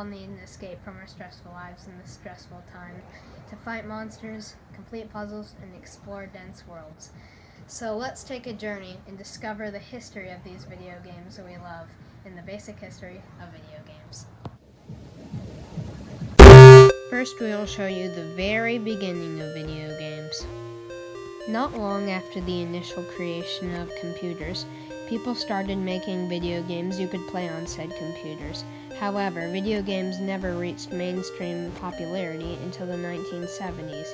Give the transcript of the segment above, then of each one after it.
all need an escape from our stressful lives in this stressful time, to fight monsters, complete puzzles, and explore dense worlds. So let's take a journey and discover the history of these video games that we love in the basic history of video games. First, we will show you the very beginning of video games. Not long after the initial creation of computers, people started making video games you could play on said computers. However, video games never reached mainstream popularity until the 1970s.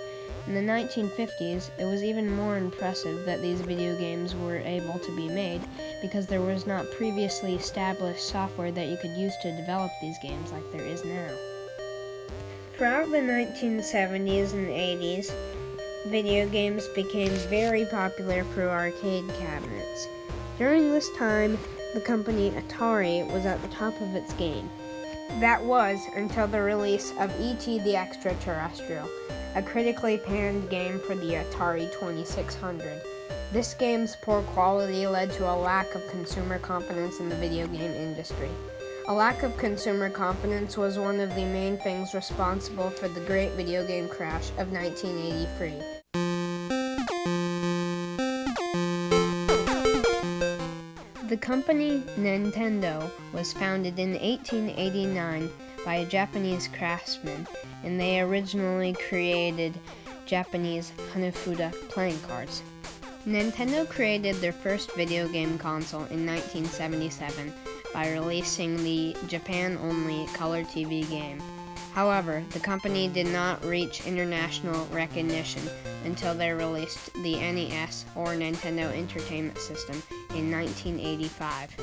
In the 1950s, it was even more impressive that these video games were able to be made because there was not previously established software that you could use to develop these games like there is now. Throughout the 1970s and 80s, video games became very popular through arcade cabinets. During this time, the company Atari was at the top of its game. That was until the release of E.T. the Extraterrestrial, a critically panned game for the Atari 2600. This game's poor quality led to a lack of consumer confidence in the video game industry. A lack of consumer confidence was one of the main things responsible for the great video game crash of 1983. The company Nintendo was founded in 1889 by a Japanese craftsman, and they originally created Japanese Hanafuda playing cards. Nintendo created their first video game console in 1977 by releasing the Japan-only color TV game. However, the company did not reach international recognition until they released the NES, or Nintendo Entertainment System, in 1985.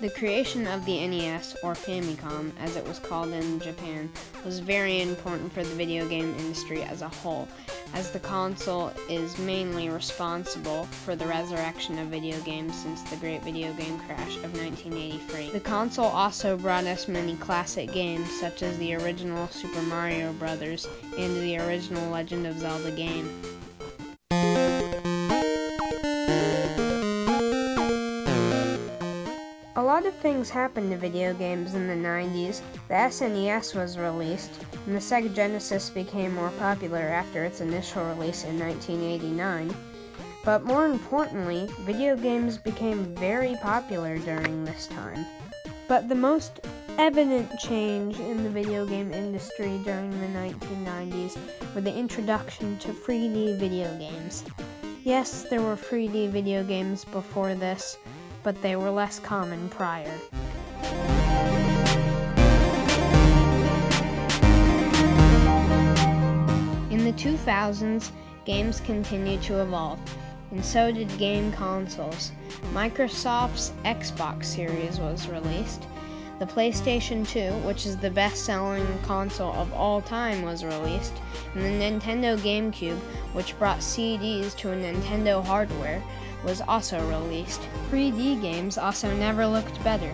The creation of the NES, or Famicom, as it was called in Japan, was very important for the video game industry as a whole, as the console is mainly responsible for the resurrection of video games since the great video game crash of 1983. The console also brought us many classic games, such as the original Super Mario Bros. And the original Legend of Zelda game. A lot of things happened to video games in the 90s. The SNES was released, and the Sega Genesis became more popular after its initial release in 1989. But more importantly, video games became very popular during this time. But the most evident change in the video game industry during the 1990s were the introduction to 3D video games. Yes, there were 3D video games before this, but they were less common prior. In the 2000s, games continued to evolve, and so did game consoles. Microsoft's Xbox Series was released. The PlayStation 2, which is the best-selling console of all time, was released, and the Nintendo GameCube, which brought CDs to a Nintendo hardware, was also released. 3D games also never looked better.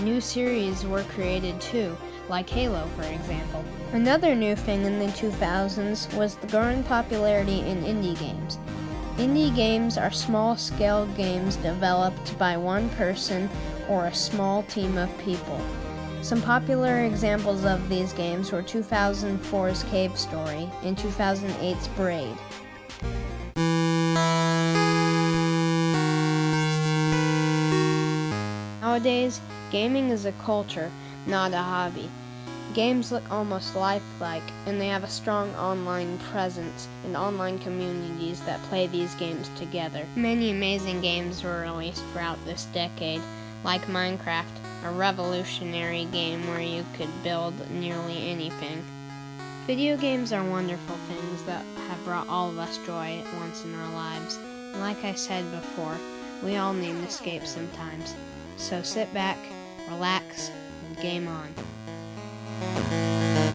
New series were created too, like Halo, for example. Another new thing in the 2000s was the growing popularity in indie games. Indie games are small-scale games developed by one person or a small team of people. Some popular examples of these games were 2004's Cave Story and 2008's Braid. Nowadays, gaming is a culture, not a hobby. Games look almost lifelike, and they have a strong online presence and online communities that play these games together. Many amazing games were released throughout this decade, like Minecraft, a revolutionary game where you could build nearly anything. Video games are wonderful things that have brought all of us joy at once in our lives, and like I said before, we all need an escape sometimes. So sit back, relax, and game on.